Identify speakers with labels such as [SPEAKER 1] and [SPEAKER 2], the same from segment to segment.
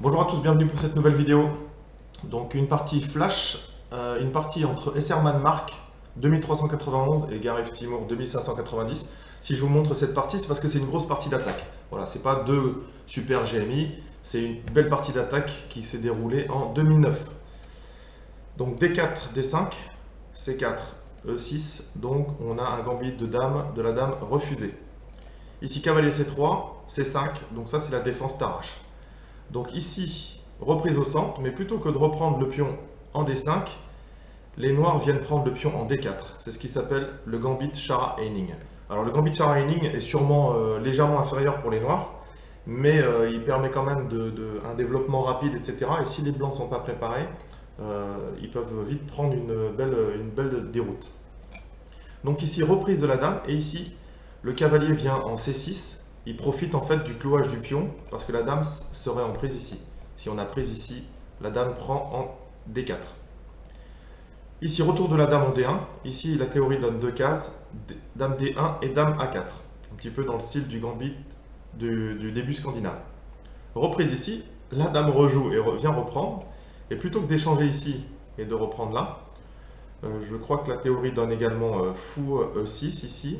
[SPEAKER 1] Bonjour à tous, bienvenue pour cette nouvelle vidéo. Donc une partie flash, une partie entre Esserman Mark 2391 et Gareth Timur 2590. Si je vous montre cette partie, c'est parce que c'est une grosse partie d'attaque. Voilà, c'est pas deux super GMI, c'est une belle partie d'attaque qui s'est déroulée en 2009. Donc D4, D5, C4, E6, donc on a un gambit de la dame refusé. Ici cavalier C3, C5, donc ça c'est la défense t'arrache. Donc ici, reprise au centre, mais plutôt que de reprendre le pion en D5, les noirs viennent prendre le pion en D4. C'est ce qui s'appelle le gambit Shara-Heining. Alors le gambit Shara-Heining est sûrement légèrement inférieur pour les noirs, mais il permet quand même un développement rapide, etc. Et si les blancs ne sont pas préparés, ils peuvent vite prendre une belle déroute. Donc ici, reprise de la dame, et ici, le cavalier vient en C6. Il profite en fait du clouage du pion, parce que la dame serait en prise ici. Si on a prise ici, la dame prend en D4. Ici, retour de la dame en D1. Ici, la théorie donne deux cases, dame D1 et dame A4. Un petit peu dans le style du gambit du début scandinave. Reprise ici, la dame rejoue et vient reprendre. Et plutôt que d'échanger ici et de reprendre là, je crois que la théorie donne également fou E6 ici.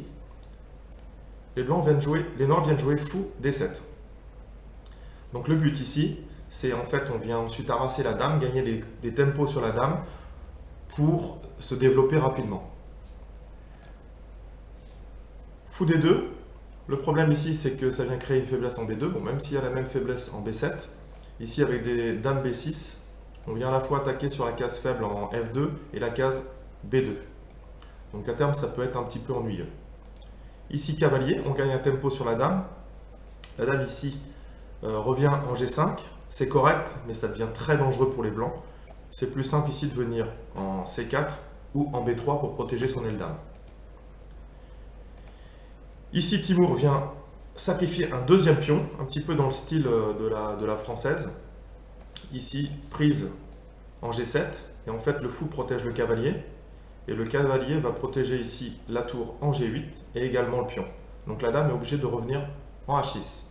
[SPEAKER 1] Les noirs viennent jouer fou D7. Donc le but ici, c'est en fait, on vient ensuite harasser la dame, gagner des tempos sur la dame pour se développer rapidement. Fou D2, le problème ici, c'est que ça vient créer une faiblesse en B2, bon, même s'il y a la même faiblesse en B7. Ici, avec des dames B6, on vient à la fois attaquer sur la case faible en F2 et la case B2. Donc à terme, ça peut être un petit peu ennuyeux. Ici, cavalier, on gagne un tempo sur la dame. La dame ici revient en G5, c'est correct, mais ça devient très dangereux pour les blancs. C'est plus simple ici de venir en C4 ou en B3 pour protéger son aile dame. Ici, Timur vient sacrifier un deuxième pion, un petit peu dans le style de la française. Ici, prise en G7, et en fait le fou protège le cavalier, et le cavalier va protéger ici la tour en G8 et également le pion. Donc la dame est obligée de revenir en H6.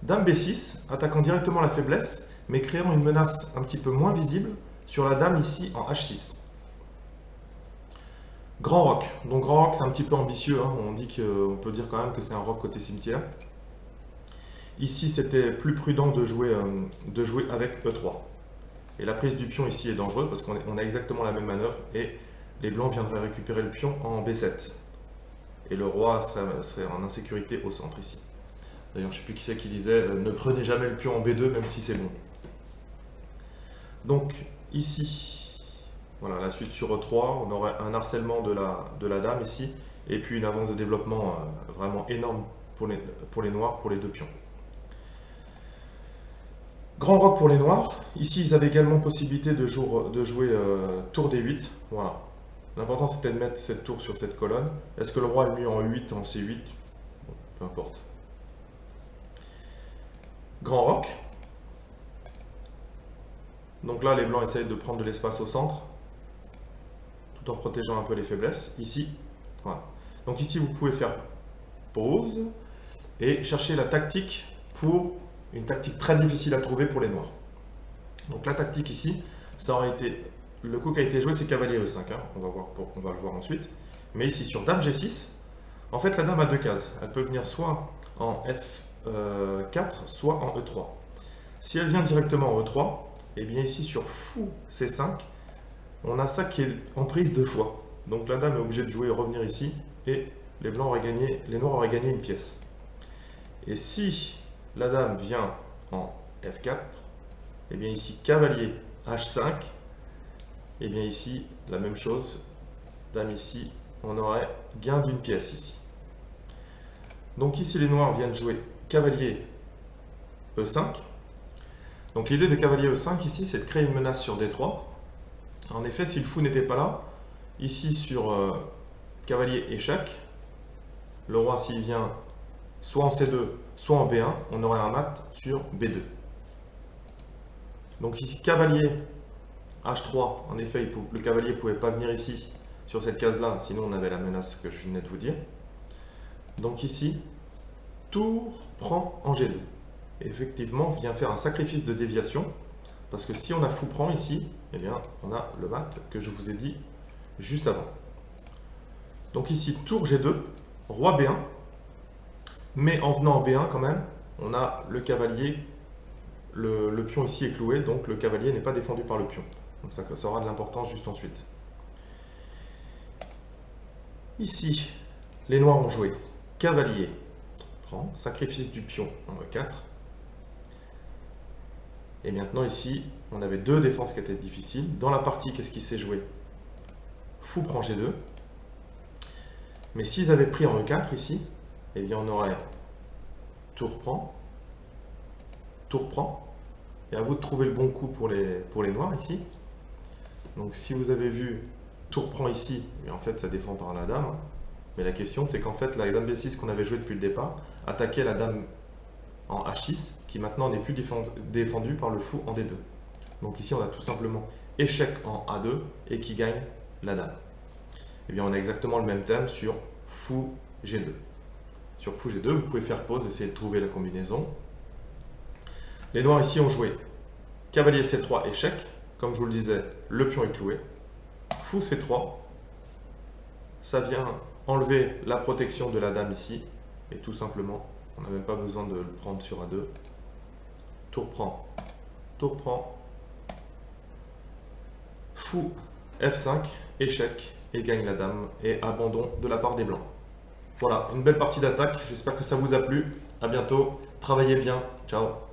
[SPEAKER 1] Dame B6, attaquant directement la faiblesse, mais créant une menace un petit peu moins visible sur la dame ici en H6. Grand roc. Donc grand roc, c'est un petit peu ambitieux, hein. On peut dire quand même que c'est un roc côté cimetière. Ici, c'était plus prudent de jouer avec E3. Et la prise du pion ici est dangereuse parce qu'on a exactement la même manœuvre et les blancs viendraient récupérer le pion en B7. Et le roi serait en insécurité au centre ici. D'ailleurs, je ne sais plus qui c'est qui disait ne prenez jamais le pion en B2 même si c'est bon. Donc ici, voilà la suite sur E3, on aurait un harcèlement de la dame ici et puis une avance de développement vraiment énorme pour les noirs, pour les deux pions. Grand roc pour les noirs. Ici, ils avaient également possibilité de jouer tour D8. Voilà. L'important, c'était de mettre cette tour sur cette colonne. Est-ce que le roi est mieux en 8 en C8? Bon, peu importe. Grand roc. Donc là, les blancs essayent de prendre de l'espace au centre, tout en protégeant un peu les faiblesses. Ici, voilà. Donc ici, vous pouvez faire pause et chercher la tactique pour une tactique très difficile à trouver pour les noirs. Donc la tactique ici, ça aurait été, le coup qui a été joué, c'est cavalier E5, hein. On va le voir ensuite. Mais ici, sur dame G6, en fait, la dame a deux cases. Elle peut venir soit en F4, soit en E3. Si elle vient directement en E3, et bien ici sur fou C5, on a ça qui est en prise deux fois. Donc la dame est obligée de jouer et revenir ici, et les noirs auraient gagné une pièce. Et si la dame vient en F4, et bien ici cavalier H5, et bien ici la même chose, dame ici, on aurait gain d'une pièce ici. Donc ici les noirs viennent jouer cavalier E5. Donc l'idée de cavalier E5 ici, c'est de créer une menace sur D3. En effet, si le fou n'était pas là, ici sur cavalier échec, le roi s'il vient soit en C2, soit en B1, on aurait un mat sur B2. Donc ici cavalier H3, en effet, le cavalier ne pouvait pas venir ici sur cette case-là, sinon on avait la menace que je venais de vous dire. Donc ici, tour prend en G2. effectivement, vient faire un sacrifice de déviation. Parce que si on a fou prend ici, eh bien, on a le mat que je vous ai dit juste avant. Donc ici, tour G2, roi B1. Mais en venant en B1 quand même, on a le cavalier, le pion ici est cloué, donc le cavalier n'est pas défendu par le pion. Donc ça aura de l'importance juste ensuite. Ici, les noirs ont joué cavalier, prend, sacrifice du pion en E4. Et maintenant ici, on avait deux défenses qui étaient difficiles. Dans la partie, qu'est-ce qui s'est joué? Fou prend G2. Mais s'ils avaient pris en E4 ici, eh bien on aurait tour prend, et à vous de trouver le bon coup pour les noirs ici. Donc si vous avez vu tour prend ici, mais en fait ça défend par la dame. Mais la question c'est qu'en fait la dame D6 qu'on avait jouée depuis le départ attaquait la dame en H6 qui maintenant n'est plus défendue par le fou en D2. Donc ici on a tout simplement échec en A2 et qui gagne la dame. Et bien on a exactement le même thème sur fou G2. Sur fou G2, vous pouvez faire pause, essayer de trouver la combinaison. Les noirs ici ont joué cavalier C3, échec. Comme je vous le disais, le pion est cloué. Fou C3, ça vient enlever la protection de la dame ici. Et tout simplement, on n'a même pas besoin de le prendre sur A2. Tour prend, fou F5, échec, et gagne la dame, et abandon de la part des blancs. Voilà, une belle partie d'attaque, j'espère que ça vous a plu. À bientôt, travaillez bien, ciao.